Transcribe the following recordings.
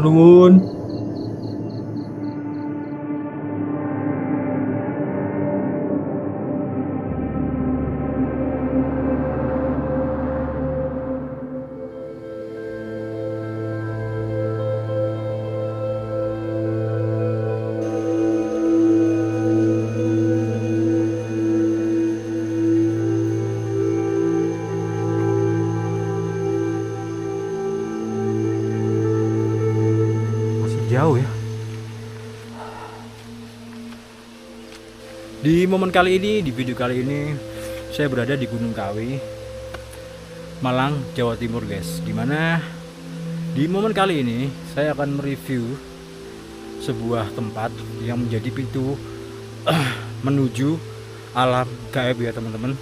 nuwun. Jauh ya. Di momen kali ini, di video kali ini, saya berada di Gunung Kawi, Malang, Jawa Timur, guys. Dimana di momen kali ini saya akan mereview sebuah tempat yang menjadi pintu menuju alam gaib ya teman-teman,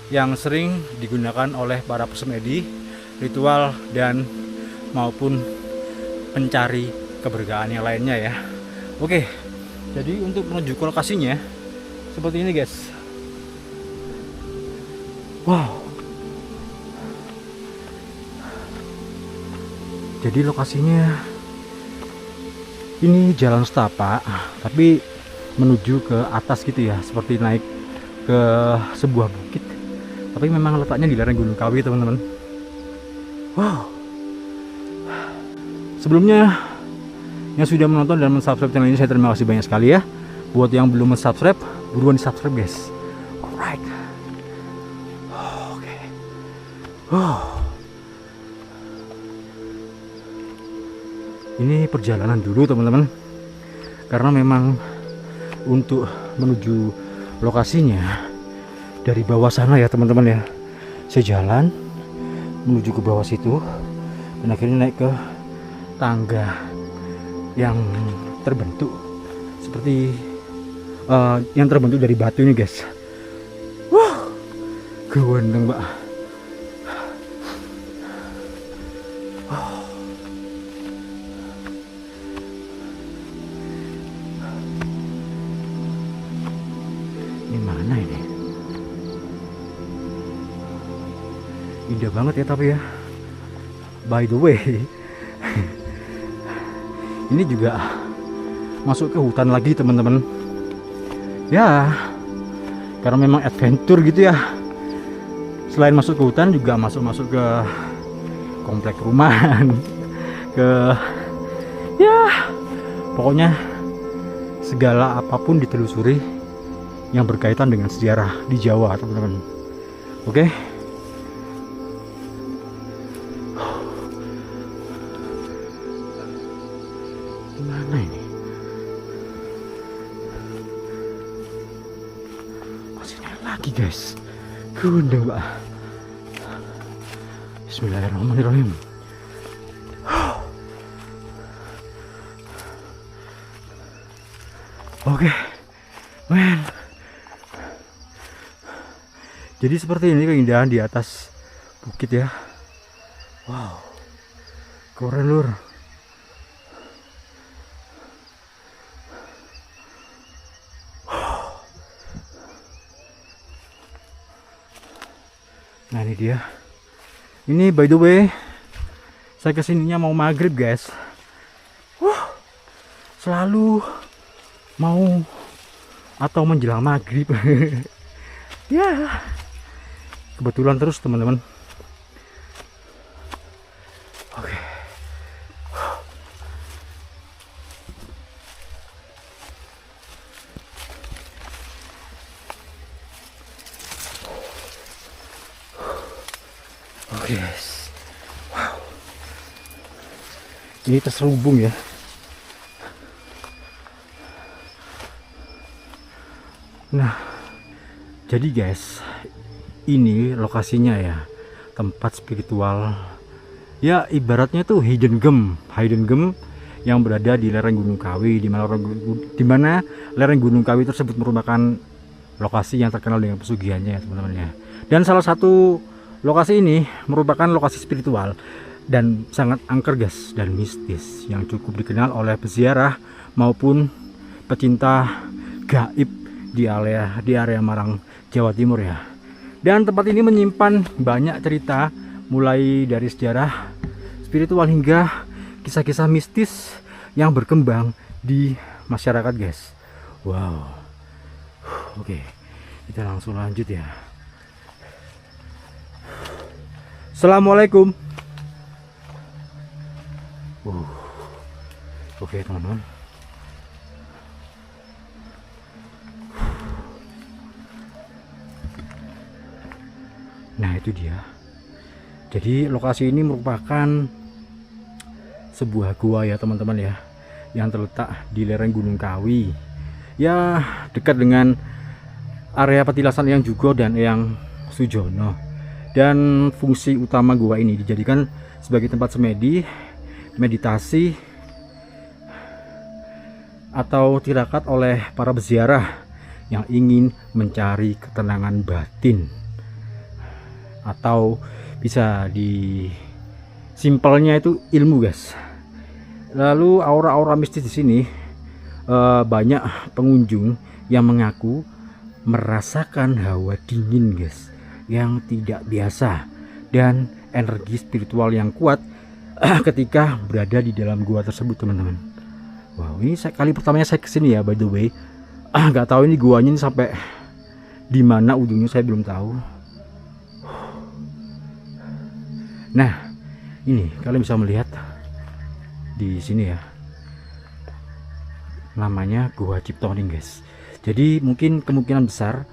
yang sering digunakan oleh para pesemedi, ritual dan maupun pencari keberkahan yang lainnya ya. Oke, jadi untuk menuju ke lokasinya seperti ini guys. Wow. Jadi lokasinya ini jalan setapak, tapi menuju ke atas gitu ya, seperti naik ke sebuah bukit. Tapi memang letaknya di lereng Gunung Kawi teman-teman. Wow. Sebelumnya yang sudah menonton dan mensubscribe channel ini, saya terima kasih banyak sekali ya. Buat yang belum mensubscribe, buruan di subscribe guys. Alright. Oke. Ini perjalanan dulu teman-teman, karena memang untuk menuju lokasinya dari bawah sana ya teman-teman ya. Saya jalan menuju ke bawah situ dan akhirnya naik ke tangga yang terbentuk seperti yang terbentuk dari batu ini guys. Wah, gawandeng mbak. Ini mana ini? Indah banget ya tapi ya. By the way, ini juga masuk ke hutan lagi teman-teman ya, karena memang adventure gitu ya. Selain masuk ke hutan juga masuk ke komplek perumahan, ke ya pokoknya segala apapun ditelusuri yang berkaitan dengan sejarah di Jawa teman-teman. Oke. Mana ini? Masih naik lagi guys. Gundeng mbak. Bismillahirrahmanirrahim. Oke, men. Jadi seperti ini keindahan di atas bukit ya. Wow, keren lur. Nah ini dia. Ini by the way, saya kesininya mau maghrib guys. Selalu mau atau menjelang maghrib. Ya, kebetulan terus teman-teman. Oke. Oke guys. Wow. Ini terselubung ya. Nah, jadi guys, ini lokasinya ya, tempat spiritual. Ya, ibaratnya tuh hidden gem yang berada di lereng Gunung Kawi, di mana lereng Gunung Kawi tersebut merupakan lokasi yang terkenal dengan pesugihannya, teman-teman ya. Dan salah satu lokasi ini merupakan lokasi spiritual dan sangat angker guys, dan mistis yang cukup dikenal oleh peziarah maupun pecinta gaib di area Malang, Jawa Timur ya. Dan tempat ini menyimpan banyak cerita, mulai dari sejarah spiritual hingga kisah-kisah mistis yang berkembang di masyarakat guys. Wow. Oke, kita langsung lanjut ya. Assalamualaikum. Oke teman-teman. Nah itu dia. Jadi lokasi ini merupakan sebuah gua ya teman-teman ya, yang terletak di lereng Gunung Kawi ya, dekat dengan area petilasan Eyang Jugo dan Eyang Sujono. Dan fungsi utama gua ini dijadikan sebagai tempat semedi, meditasi atau tirakat oleh para peziarah yang ingin mencari ketenangan batin, atau bisa simpelnya itu ilmu guys. Lalu aura-aura mistis di sini banyak pengunjung yang mengaku merasakan hawa dingin guys, yang tidak biasa, dan energi spiritual yang kuat ketika berada di dalam gua tersebut teman-teman. Wow, ini kali pertamanya saya kesini ya by the way. Nggak tahu ini guanya ini sampai di mana ujungnya, saya belum tahu. Nah, ini kalian bisa melihat di sini ya, namanya Gua Ciptoning guys. Jadi mungkin kemungkinan besar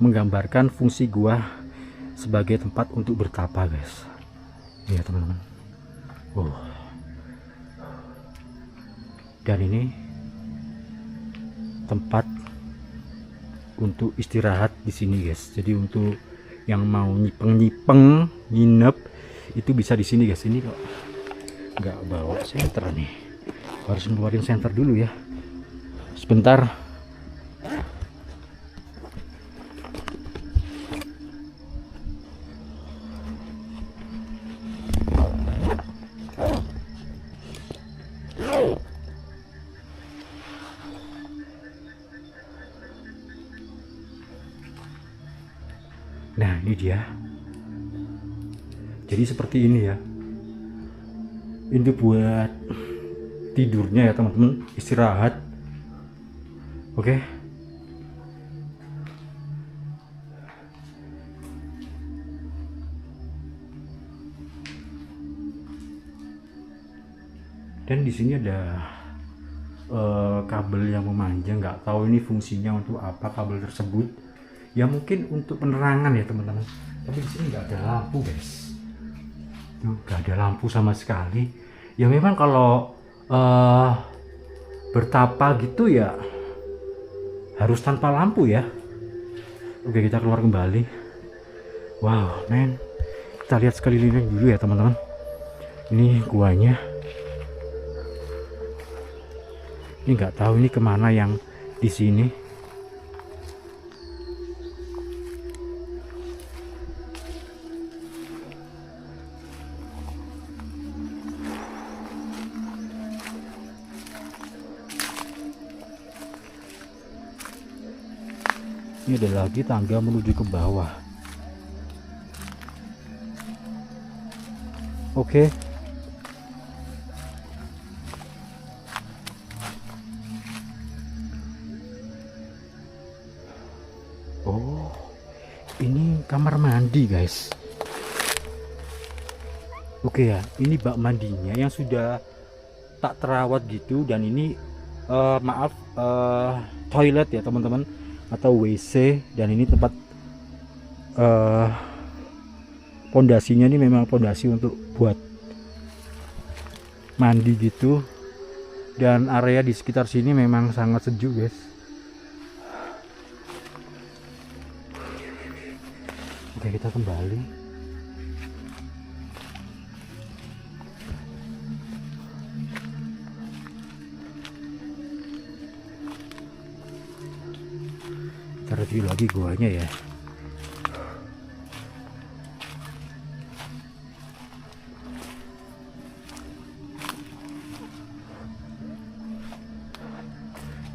menggambarkan fungsi gua sebagai tempat untuk bertapa guys. Iya teman-teman. Dan ini tempat untuk istirahat di sini guys. Jadi untuk yang mau nyipeng-nyipeng, nginep, itu bisa di sini guys. Ini kok nggak bawa senter nih, harus ngeluarin senter dulu ya, sebentar. Nah ini dia. Jadi seperti ini ya, ini buat tidurnya ya teman-teman, istirahat. Oke. Dan di sini ada kabel yang memanjang, nggak tahu ini fungsinya untuk apa kabel tersebut. Ya mungkin untuk penerangan ya teman-teman. Tapi di sini nggak ada lampu guys. Nggak ada lampu sama sekali. Ya memang kalau bertapa gitu ya harus tanpa lampu ya. Oke, kita keluar kembali. Wow men, kita lihat sekelilingnya dulu ya teman-teman. Ini guanya. Ini nggak tahu ini kemana yang di sini. Ini ada lagi tangga menuju ke bawah. Oke. Oh, ini kamar mandi guys. Oke ya, ini bak mandinya yang sudah tak terawat gitu, dan ini maaf, toilet ya teman-teman, atau WC. Dan ini tempat pondasinya ini memang pondasi untuk buat mandi gitu. Dan area di sekitar sini memang sangat sejuk guys. Oke, kita kembali. Kita review lagi guanya ya.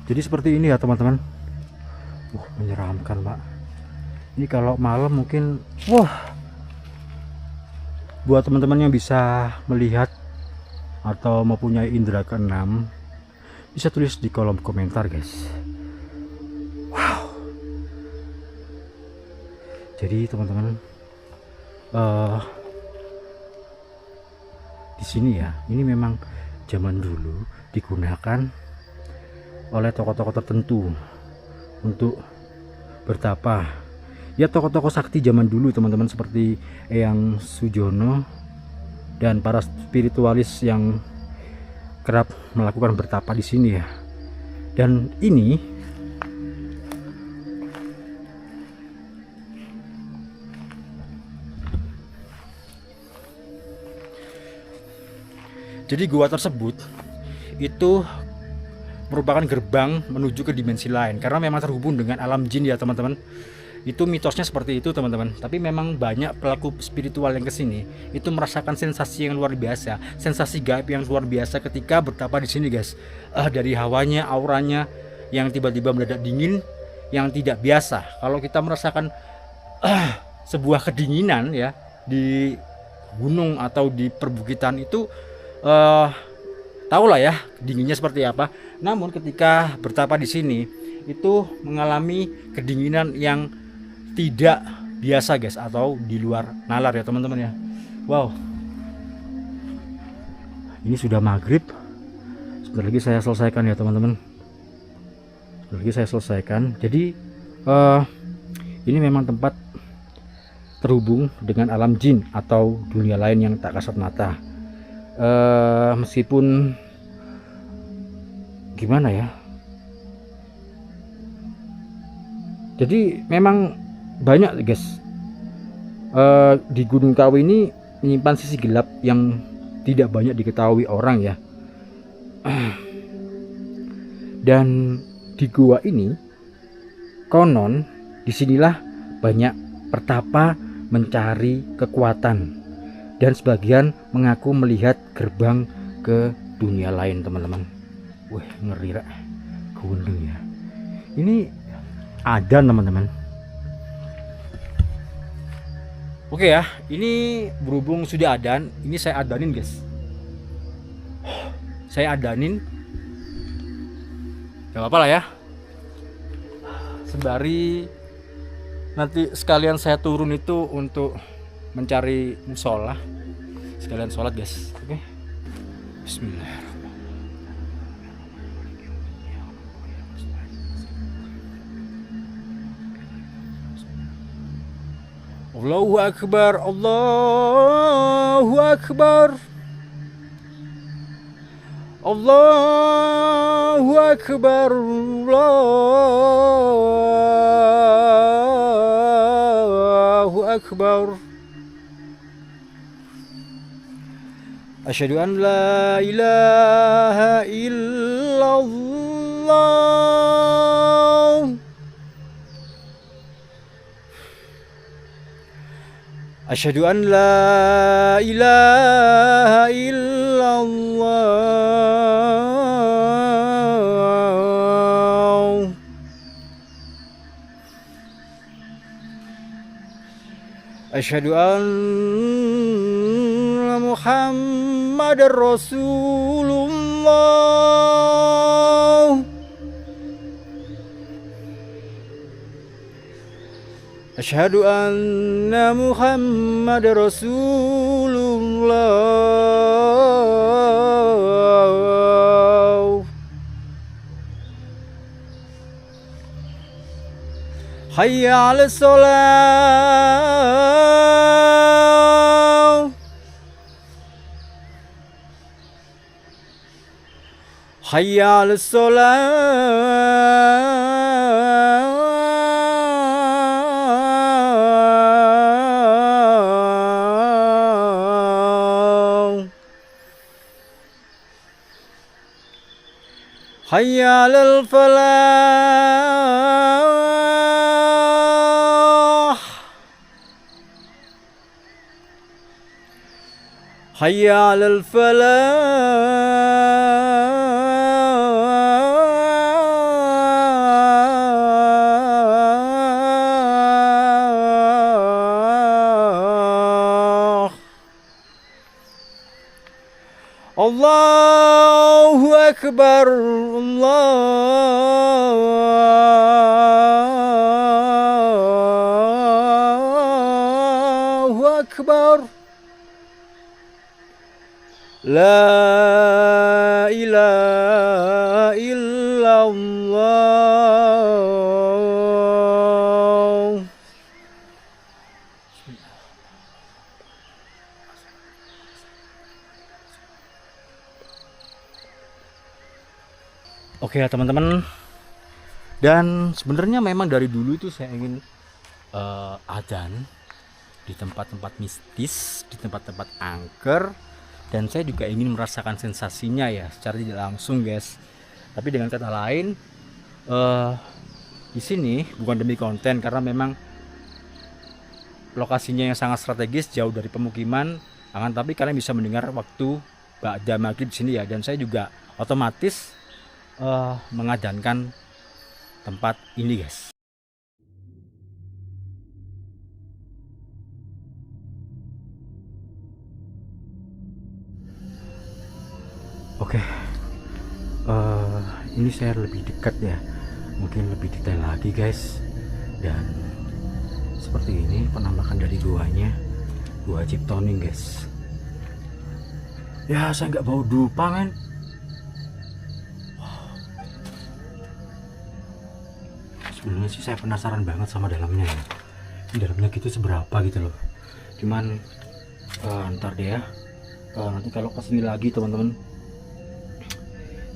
Jadi seperti ini ya teman-teman. Menyeramkan pak. Ini kalau malam mungkin buat teman-teman yang bisa melihat atau mempunyai indera keenam, bisa tulis di kolom komentar guys. Wow. Jadi teman-teman, di sini ya, ini memang zaman dulu digunakan oleh tokoh-tokoh tertentu untuk bertapa. Ya, tokoh-tokoh sakti zaman dulu teman-teman, seperti Eyang Sujono dan para spiritualis yang kerap melakukan bertapa di sini ya. Dan ini jadi gua tersebut itu merupakan gerbang menuju ke dimensi lain, karena memang terhubung dengan alam jin ya teman-teman. Itu mitosnya seperti itu teman-teman. Tapi memang banyak pelaku spiritual yang kesini itu merasakan sensasi yang luar biasa, sensasi gaib yang luar biasa ketika bertapa di sini guys. Dari hawanya, auranya yang tiba-tiba mendadak dingin, yang tidak biasa. Kalau kita merasakan sebuah kedinginan ya di gunung atau di perbukitan itu, tahulah ya dinginnya seperti apa. Namun ketika bertapa di sini itu mengalami kedinginan yang tidak biasa guys, atau di luar nalar ya teman-teman ya. Wow, ini sudah maghrib, sebentar lagi saya selesaikan ya teman-teman, sebentar lagi saya selesaikan. Jadi ini memang tempat terhubung dengan alam jin atau dunia lain yang tak kasat mata. Meskipun gimana ya, jadi memang banyak guys, di Gunung Kawi ini menyimpan sisi gelap yang tidak banyak diketahui orang ya. Dan di gua ini konon disinilah banyak pertapa mencari kekuatan, dan sebagian mengaku melihat gerbang ke dunia lain teman-teman. Wah, ngeri rak, gundeng ya. Ini ada teman-teman. Oke ya, ini berhubung sudah adan, ini saya adanin guys. Saya adanin, gak apa-apa lah ya. Sembari nanti sekalian saya turun itu untuk mencari musola, sekalian sholat guys. Oke, Bismillahirrahmanirrahim. Allahu Akbar, Allahu Akbar, Allahu Akbar, Allahu Akbar. Asyhadu an la ilaha illallah. Asyhadu an la ilaha illallah. Asyhadu anna Muhammadar Rasulullah. Asyhadu anna Muhammadar Rasulullah. Hayya 'alas shalah. Hayya 'alas shalah. Hayya 'alal falah. Hayya 'alal falah. Allahu Akbar, Allahu Akbar. La ilaha illallah. Oke ya teman-teman, dan sebenarnya memang dari dulu itu saya ingin adzan di tempat-tempat mistis, di tempat-tempat angker, dan saya juga ingin merasakan sensasinya ya secara tidak langsung guys. Tapi dengan kata lain, di sini bukan demi konten, karena memang lokasinya yang sangat strategis, jauh dari pemukiman. Akan tapi kalian bisa mendengar waktu ba'da maghrib di sini ya, dan saya juga otomatis mengadhankan tempat ini guys. Oke, ini saya lebih dekat ya, mungkin lebih detail lagi guys. Dan seperti ini penampakan dari guanya, gua Ciptoning guys. Ya saya nggak bau dupa men. Sebenarnya sih saya penasaran banget sama dalamnya ya. Dalamnya gitu seberapa gitu loh. Cuman ntar deh ya. Nanti kalau kesini lagi teman-teman,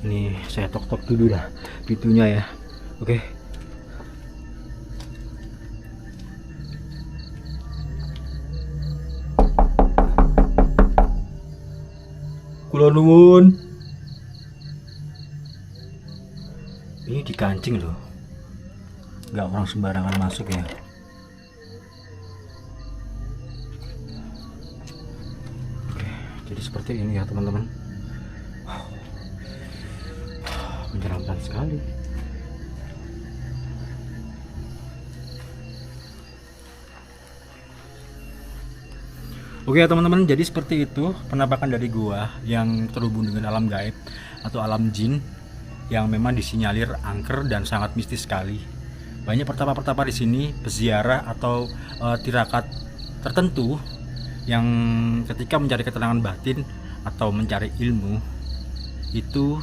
ini saya tok-tok dulu dah pintunya ya. Oke. Kula nuwun. Ini dikancing loh. Nggak orang sembarangan masuk ya. Oke, jadi seperti ini ya teman-teman. Menyeramkan sekali. Oke ya teman-teman, jadi seperti itu penampakan dari gua yang terhubung dengan alam gaib atau alam jin yang memang disinyalir angker dan sangat mistis sekali. Banyak pertapa-pertapa di sini, peziarah atau tirakat tertentu yang ketika mencari ketenangan batin atau mencari ilmu itu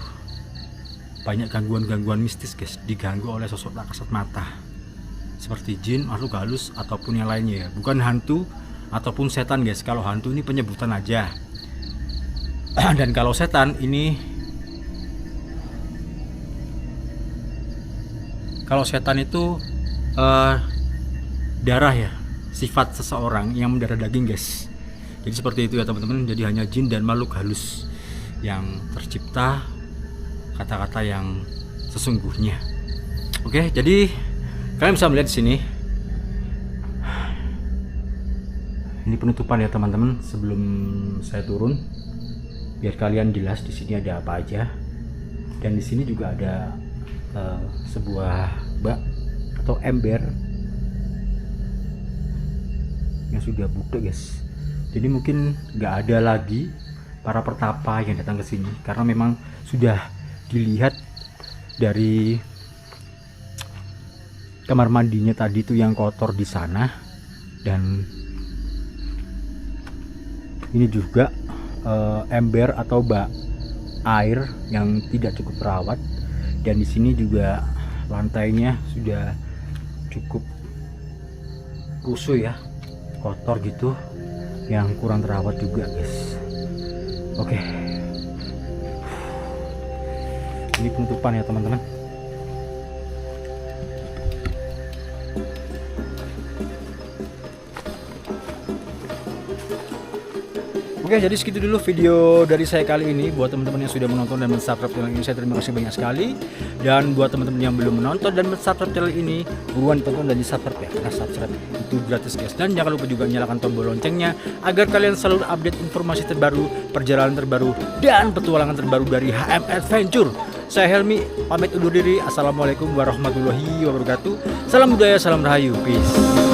banyak gangguan-gangguan mistis guys, diganggu oleh sosok tak kasat mata seperti jin, makhluk halus ataupun yang lainnya ya. Bukan hantu ataupun setan guys, kalau hantu ini penyebutan aja. Dan kalau setan ini, kalau setan itu darah ya, sifat seseorang yang mendarah daging guys. Jadi seperti itu ya teman-teman. Jadi hanya jin dan makhluk halus yang tercipta kata-kata yang sesungguhnya. Oke, jadi kalian bisa melihat di sini. Ini penutupan ya teman-teman sebelum saya turun, biar kalian jelas di sini ada apa aja. Dan di sini juga ada sebuah bak atau ember yang sudah budek guys. Jadi mungkin nggak ada lagi para pertapa yang datang ke sini karena memang sudah dilihat dari kamar mandinya tadi itu yang kotor di sana. Dan ini juga ember atau bak air yang tidak cukup terawat. Dan di sini juga lantainya sudah cukup rusuh ya, kotor gitu, yang kurang terawat juga guys. Oke, ini penutupan ya teman-teman. Oke, jadi segitu dulu video dari saya kali ini. Buat teman-teman yang sudah menonton dan mensubscribe channel ini, saya terima kasih banyak sekali. Dan buat teman-teman yang belum menonton dan mensubscribe channel ini, buruan tonton dan di-subscribe ya, karena subscribe itu gratis guys. Dan jangan lupa juga nyalakan tombol loncengnya agar kalian selalu update informasi terbaru, perjalanan terbaru, dan petualangan terbaru dari HM Adventure. Saya Helmi, pamit undur diri. Assalamualaikum warahmatullahi wabarakatuh. Salam budaya, salam rahayu, peace.